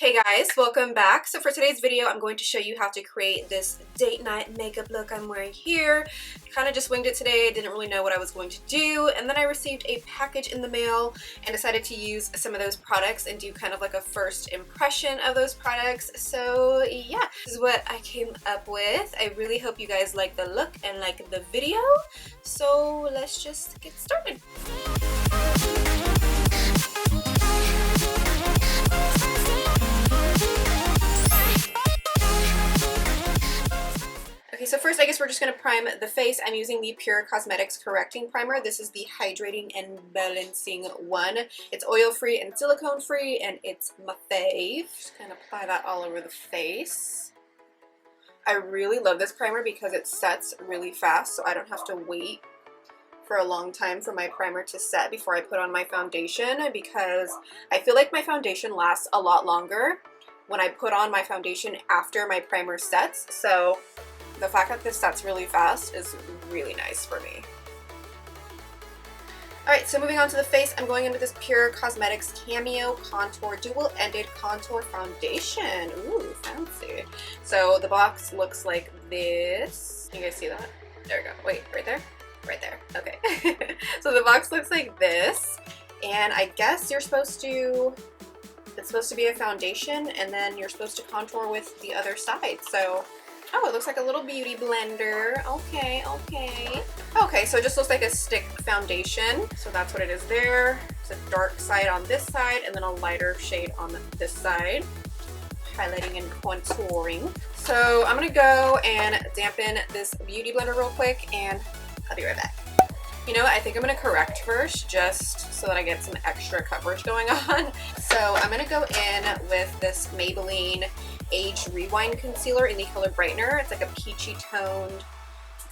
Hey guys, welcome back. So for today's video, I'm going to show you how to create this date night makeup look I'm wearing here. Kind of just winged it today, didn't really know what I was going to do, and then I received a package in the mail and decided to use some of those products and do kind of like a first impression of those products. So yeah, this is what I came up with. I really hope you guys like the look and like the video. So let's just get started. Okay, so first I guess we're just going to prime the face. I'm using the PUR Cosmetics Correcting Primer. This is the Hydrating and Balancing one. It's oil-free and silicone-free, and it's my fave. Just kind of apply that all over the face. I really love this primer because it sets really fast, so I don't have to wait for a long time for my primer to set before I put on my foundation, because I feel like my foundation lasts a lot longer when I put on my foundation after my primer sets. So the fact that this sets really fast is really nice for me. Alright, so moving on to the face, I'm going in with this PUR Cosmetics Cameo Contour Dual-Ended Contour Foundation. Ooh, fancy. So the box looks like this. You guys see that? There we go. Wait, right there? Right there. Okay. So the box looks like this, and I guess it's supposed to be a foundation, and then you're supposed to contour with the other side. So oh, it looks like a little beauty blender. Okay, okay. Okay, so it just looks like a stick foundation. So that's what it is there. It's a dark side on this side and then a lighter shade on this side. Highlighting and contouring. So I'm gonna go and dampen this beauty blender real quick and I'll be right back. You know what, I think I'm gonna correct first just so that I get some extra coverage going on. So I'm gonna go in with this Maybelline Age Rewind Concealer in the color Brightener. It's like a peachy toned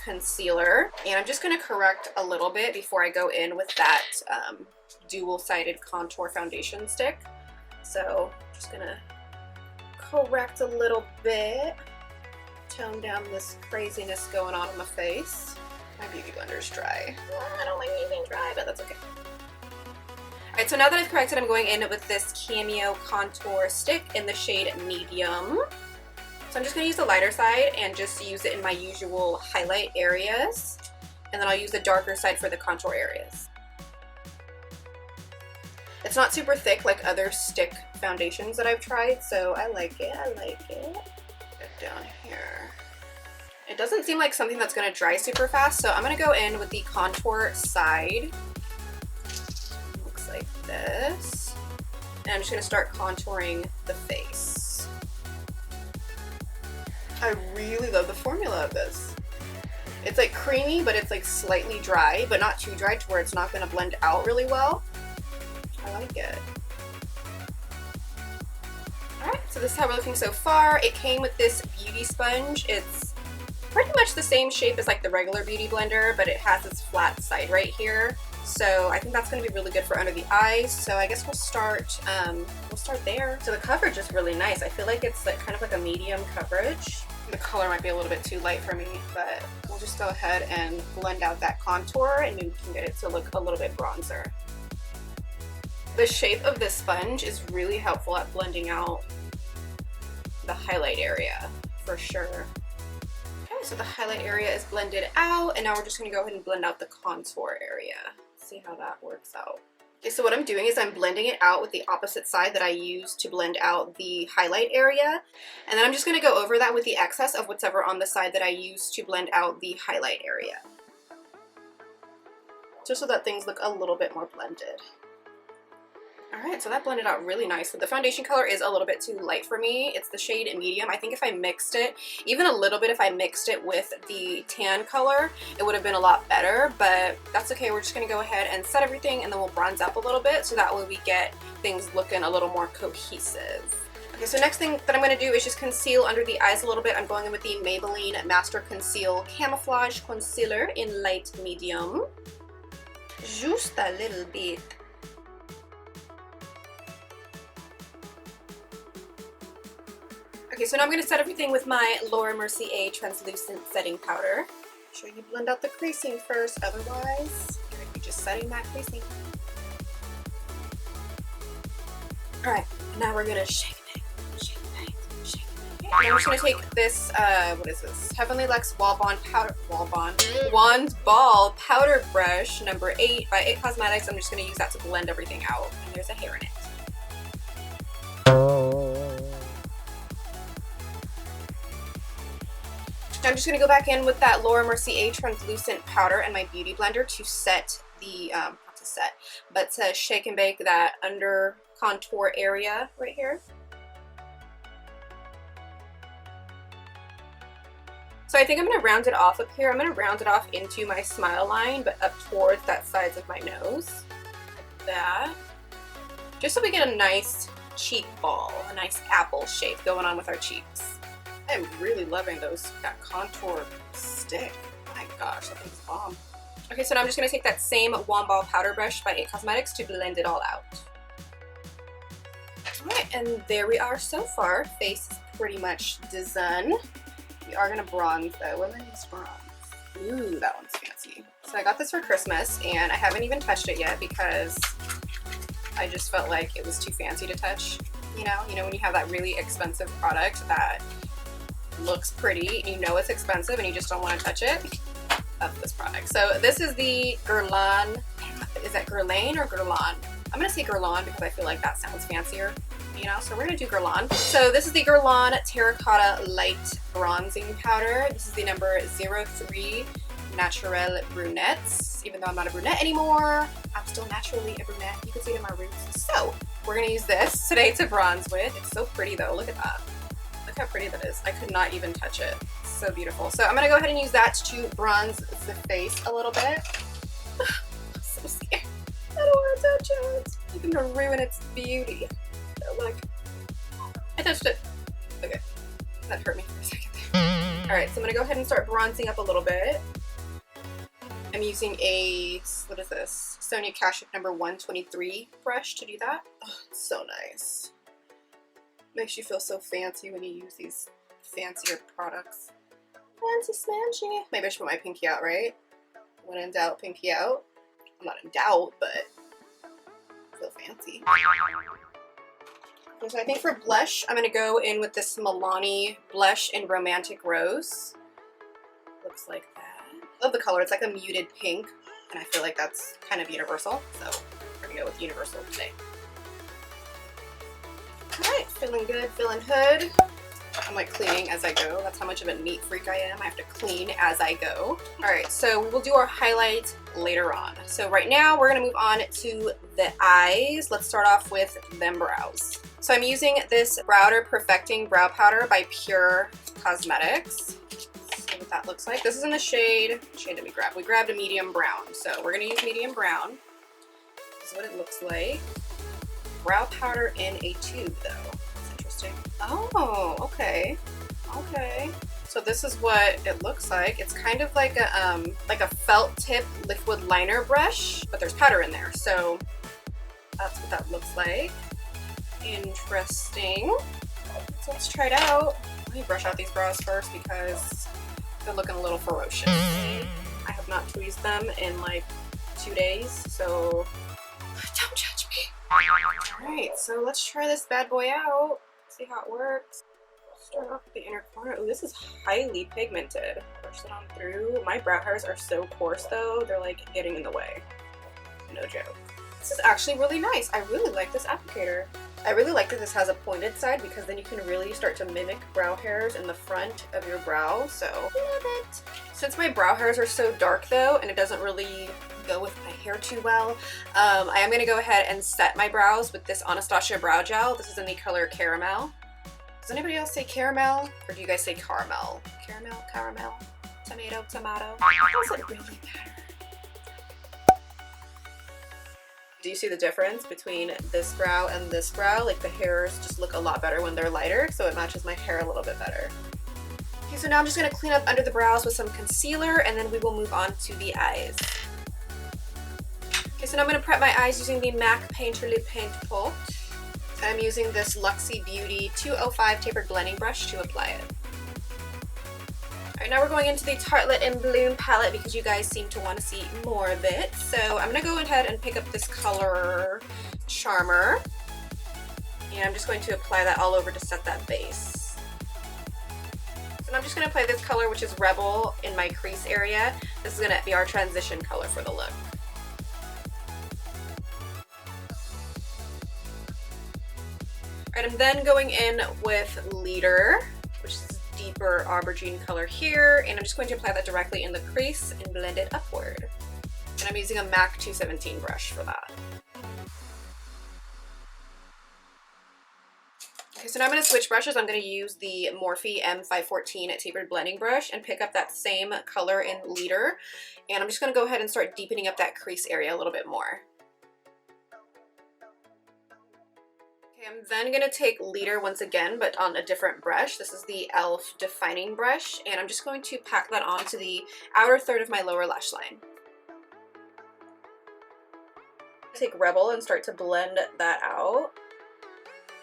concealer. And I'm just going to correct a little bit before I go in with that dual-sided contour foundation stick. So just going to correct a little bit. Tone down this craziness going on my face. My beauty blender's dry. I don't like anything dry, but that's okay. Alright, so now that I've corrected, I'm going in with this Cameo contour stick in the shade Medium. So I'm just going to use the lighter side and just use it in my usual highlight areas. And then I'll use the darker side for the contour areas. It's not super thick like other stick foundations that I've tried, so I like it, I like it. Get down here. It doesn't seem like something that's going to dry super fast, so I'm going to go in with the contour side. Like this, and I'm just going to start contouring the face. I really love the formula of this. It's like creamy, but it's like slightly dry, but not too dry to where it's not going to blend out really well. I like it. Alright, so this is how we're looking so far. It came with this beauty sponge. It's pretty much the same shape as like the regular beauty blender, but it has this flat side right here. So I think that's going to be really good for under the eyes. So I guess we'll start there. So the coverage is really nice. I feel like it's like kind of like a medium coverage. The color might be a little bit too light for me, but we'll just go ahead and blend out that contour and we can get it to look a little bit bronzer. The shape of this sponge is really helpful at blending out the highlight area for sure. Okay, so the highlight area is blended out, and now we're just going to go ahead and blend out the contour area. See how that works out. Okay, so what I'm doing is I'm blending it out with the opposite side that I used to blend out the highlight area, and then I'm just going to go over that with the excess of whatever on the side that I used to blend out the highlight area, just so that things look a little bit more blended. Alright, so that blended out really nicely. The foundation color is a little bit too light for me. It's the shade Medium. I think if I mixed it, even a little bit, if I mixed it with the tan color, it would have been a lot better, but that's okay. We're just going to go ahead and set everything, and then we'll bronze up a little bit, so that way we get things looking a little more cohesive. Okay, so next thing that I'm going to do is just conceal under the eyes a little bit. I'm going in with the Maybelline Master Conceal Camouflage Concealer in light medium. Just a little bit. Okay, so now I'm going to set everything with my Mercier Translucent Setting Powder. Make sure you blend out the creasing first, otherwise you're just setting that creasing. Alright, now we're going to shake it. And I'm just gonna take this, what is this? Heavenly Luxe Wand Ball Powder Brush number 8 by PUR Cosmetics. I'm just gonna use that to blend everything out. And there's a hair in it. I'm just gonna go back in with that Laura Mercier translucent powder and my beauty blender to set the, not to set, but to shake and bake that under contour area right here. So I think I'm gonna round it off up here. I'm gonna round it off into my smile line, but up towards that sides of my nose, like that. Just so we get a nice cheek ball, a nice apple shape going on with our cheeks. I'm really loving that contour stick. Oh my gosh, that thing's bomb. Okay, so now I'm just gonna take that same Wand Ball powder brush by PUR Cosmetics to blend it all out. Alright, and there we are so far. Face is pretty much done. We are gonna bronze though. We're gonna use bronze. Ooh, that one's fancy. So I got this for Christmas and I haven't even touched it yet because I just felt like it was too fancy to touch. You know when you have that really expensive product that looks pretty and you know it's expensive and you just don't want to touch it. That's this product. So this is the Guerlain. Is that Guerlain or Guerlain? I'm gonna say Guerlain because I feel like that sounds fancier, you know, so we're gonna do Guerlain. So this is the Guerlain Terracotta Light Bronzing Powder. This is the number 03 Naturel Brunettes. Even though I'm not a brunette anymore, I'm still naturally a brunette. You can see it in my roots. So we're gonna use this today to bronze with. It's so pretty though, look at that. Look how pretty that is. I could not even touch it. It's so beautiful. So I'm gonna go ahead and use that to bronze the face a little bit. I'm so scared. I don't want to touch it. I'm gonna ruin its beauty. So, like, I touched it. Okay, that hurt me for a second there. All right, so I'm gonna go ahead and start bronzing up a little bit. I'm using a, what is this? Sonia Kashuk number 123 brush to do that. Oh, it's so nice. Makes you feel so fancy when you use these fancier products. Fancy smanchy. Maybe I should put my pinky out, right? When in doubt, pinky out. I'm not in doubt, but I feel fancy. Okay, so I think for blush, I'm going to go in with this Milani blush in Romantic Rose. Looks like that. Love the color. It's like a muted pink, and I feel like that's kind of universal, so we're going to go with universal today. Alright, feeling good, feeling hood. I'm like cleaning as I go. That's how much of a neat freak I am. I have to clean as I go. Alright, so we'll do our highlight later on. So right now we're going to move on to the eyes. Let's start off with them brows. So I'm using this Browder Perfecting Brow Powder by PUR Cosmetics. Let's see what that looks like. This is in the shade did we grab? We grabbed a medium brown. So we're going to use medium brown. This is what it looks like. Brow powder in a tube though. That's interesting. Oh, okay. Okay. So this is what it looks like. It's kind of like a felt tip liquid liner brush, but there's powder in there. So that's what that looks like. Interesting. So let's try it out. Let me brush out these brows first because they're looking a little ferocious. I have not tweezed them in like 2 days, so don't judge me. Alright, so let's try this bad boy out. See how it works. Start off with the inner corner. Oh, this is highly pigmented. Brush it on through. My brow hairs are so coarse though, they're like getting in the way. No joke. This is actually really nice. I really like this applicator. I really like that this has a pointed side because then you can really start to mimic brow hairs in the front of your brow, so love it. Since my brow hairs are so dark though, and it doesn't really go with my hair too well, I am going to go ahead and set my brows with this Anastasia brow gel. This is in the color Caramel. Does anybody else say caramel? Or do you guys say caramel? Caramel, caramel, tomato, tomato. Does it really matter? Do you see the difference between this brow and this brow? Like the hairs just look a lot better when they're lighter, so it matches my hair a little bit better. Okay, so now I'm just going to clean up under the brows with some concealer, and then we will move on to the eyes. Okay, so now I'm going to prep my eyes using the MAC Painterly Paint Pot. I'm using this Luxie Beauty 205 tapered blending brush to apply it. Alright, now we're going into the Tartelette in Bloom palette because you guys seem to want to see more of it. So I'm going to go ahead and pick up this color Charmer. And I'm just going to apply that all over to set that base. And I'm just going to apply this color, which is Rebel, in my crease area. This is going to be our transition color for the look. Alright, I'm then going in with Leader, which is deeper aubergine color here, and I'm just going to apply that directly in the crease and blend it upward. And I'm using a MAC 217 brush for that. Okay, so now I'm going to switch brushes. I'm going to use the Morphe M514 Tapered blending brush and pick up that same color in Leader. And I'm just going to go ahead and start deepening up that crease area a little bit more. Okay, I'm then going to take Leader once again, but on a different brush. This is the e.l.f. Defining brush, and I'm just going to pack that onto the outer third of my lower lash line. Take Rebel and start to blend that out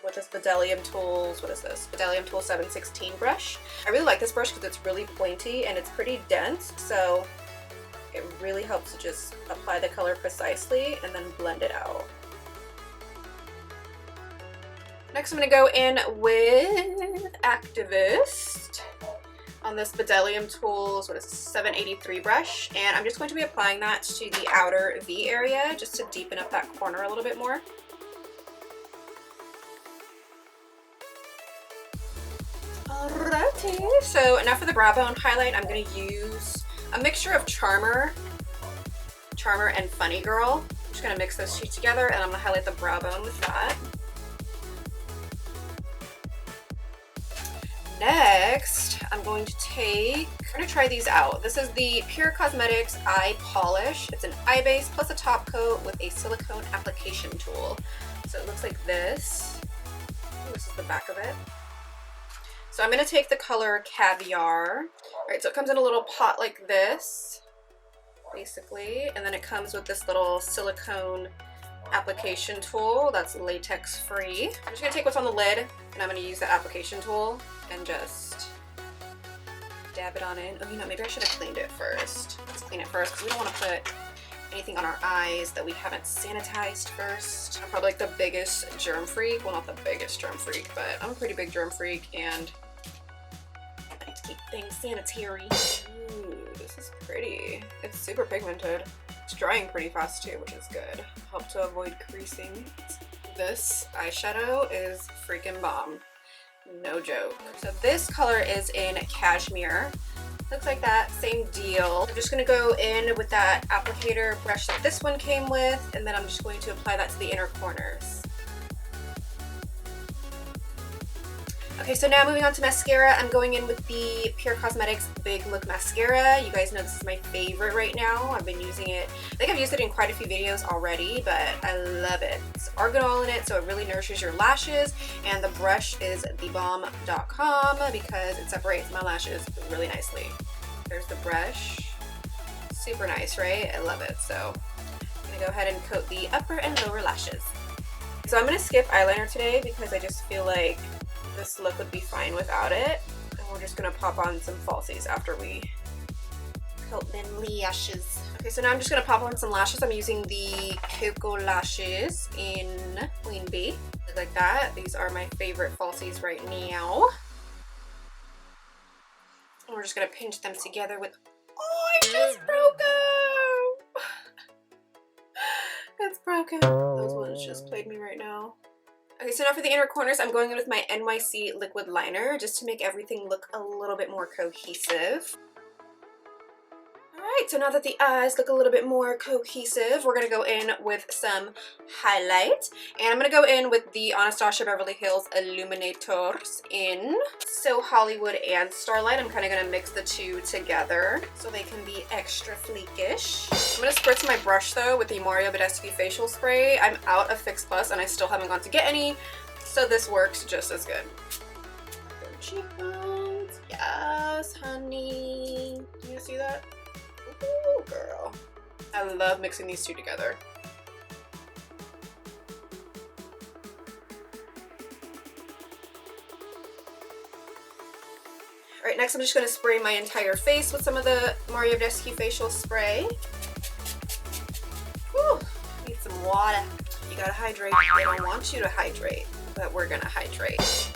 with this Bdellium Tools, what is this? Bdellium Tool 716 brush. I really like this brush because it's really pointy and it's pretty dense, so it really helps to just apply the color precisely and then blend it out. Next I'm going to go in with Activist on this Bdellium Tools, what is this, 783 brush, and I'm just going to be applying that to the outer V area just to deepen up that corner a little bit more. Alrighty, so now for the brow bone highlight, I'm going to use a mixture of Charmer and Funny Girl. I'm just going to mix those two together, and I'm going to highlight the brow bone with that. Next, I'm going to try these out. This is the PUR Cosmetics Eye Polish. It's an eye base plus a top coat with a silicone application tool. So it looks like this. This is the back of it. So I'm going to take the color Caviar. Alright, so it comes in a little pot like this, basically, and then it comes with this little silicone application tool that's latex free. I'm just going to take what's on the lid, and I'm going to use the application tool and just dab it on in. Oh, you know, maybe I should have cleaned it first. Let's clean it first because we don't want to put anything on our eyes that we haven't sanitized first. I'm probably like the biggest germ freak. Well, not the biggest germ freak, but I'm a pretty big germ freak and I like to keep things sanitary. Ooh, this is pretty. It's super pigmented. It's drying pretty fast too, which is good. Help to avoid creasing. This eyeshadow is freaking bomb. No joke. So this color is in Cashmere. Looks like that, same deal. I'm just going to go in with that applicator brush that this one came with, and then I'm just going to apply that to the inner corners. Okay, so now moving on to mascara, I'm going in with the PUR Cosmetics Big Look Mascara. You guys know this is my favorite right now. I've been using it. I think I've used it in quite a few videos already, but I love it. It's arganol in it, so it really nourishes your lashes, and the brush is thebomb.com because it separates my lashes really nicely. There's the brush. Super nice, right? I love it. So I'm going to go ahead and coat the upper and lower lashes. So I'm going to skip eyeliner today because I just feel like this look would be fine without it. And we're just going to pop on some falsies after we coat them lashes. Okay, so now I'm just going to pop on some lashes. I'm using the Cocoa Lashes in Queen Bee. Like that. These are my favorite falsies right now. And we're just going to pinch them together with... Oh, I just broke them! It's broken. Those ones just played me right now. Okay, so now for the inner corners, I'm going in with my NYC liquid liner just to make everything look a little bit more cohesive. Alright, so now that the eyes look a little bit more cohesive, we're going to go in with some highlight. And I'm going to go in with the Anastasia Beverly Hills Illuminators in So Hollywood and Starlight. I'm kind of going to mix the two together so they can be extra fleekish. I'm going to spritz my brush though with the Mario Badescu facial spray. I'm out of Fix Plus and I still haven't gone to get any, so this works just as good. Cheekbones. Yes, honey. Can you see that? Ooh, girl. I love mixing these two together. Alright, next I'm just going to spray my entire face with some of the Mario Badescu facial spray. Whew, need some water. You gotta hydrate. They don't want you to hydrate, but we're gonna hydrate.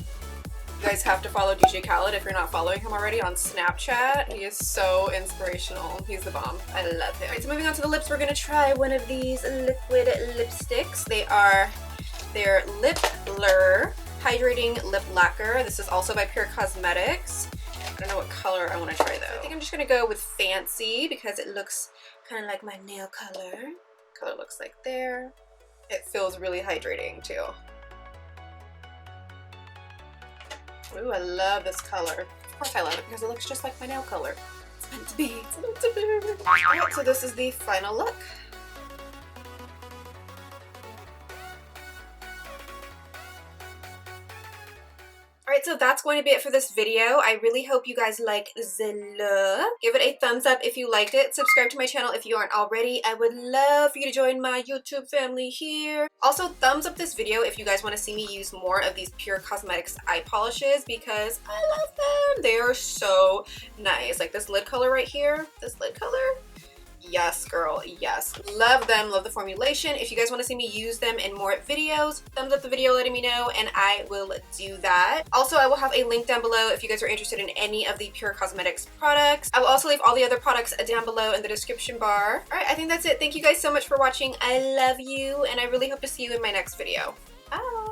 You guys have to follow DJ Khaled if you're not following him already on Snapchat. He is so inspirational. He's the bomb. I love him. Alright, so moving on to the lips, we're gonna try one of these liquid lipsticks. They're Lip Blur Hydrating Lip Lacquer. This is also by PUR Cosmetics. I don't know what color I want to try though. I think I'm just gonna go with Fancy because it looks kind of like my nail color. Color looks like there. It feels really hydrating too. Ooh, I love this color. Of course I love it because it looks just like my nail color. It's meant to be. It's meant to be. Alright, so this is the final look. Alright, so that's going to be it for this video. I really hope you guys like the look. Give it a thumbs up if you liked it. Subscribe to my channel if you aren't already. I would love for you to join my YouTube family here. Also, thumbs up this video if you guys want to see me use more of these PUR Cosmetics eye polishes because I love them. They are so nice. Like this lid color right here. This lid color. Yes, girl, yes. Love them, love the formulation. If you guys want to see me use them in more videos, thumbs up the video letting me know and I will do that. Also, I will have a link down below if you guys are interested in any of the PUR Cosmetics products. I will also leave all the other products down below in the description bar. Alright, I think that's it. Thank you guys so much for watching. I love you and I really hope to see you in my next video. Bye!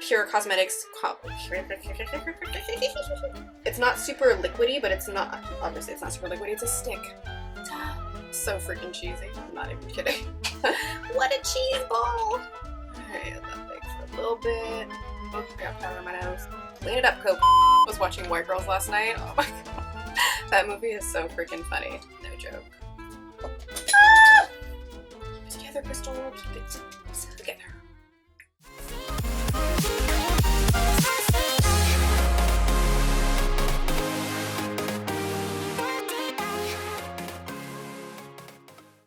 PUR Cosmetics. It's not super liquidy, but it's not, obviously it's not super liquidy, it's a stick. So freaking cheesy. I'm not even kidding. What a cheese ball! Alright, that big for a little bit. Oh, I got powder on my nose. Clean it up, Coke. I was watching White Girls last night. Oh my god. That movie is so freaking funny. No joke. Ah! Keep it together, Krystal. Keep it together.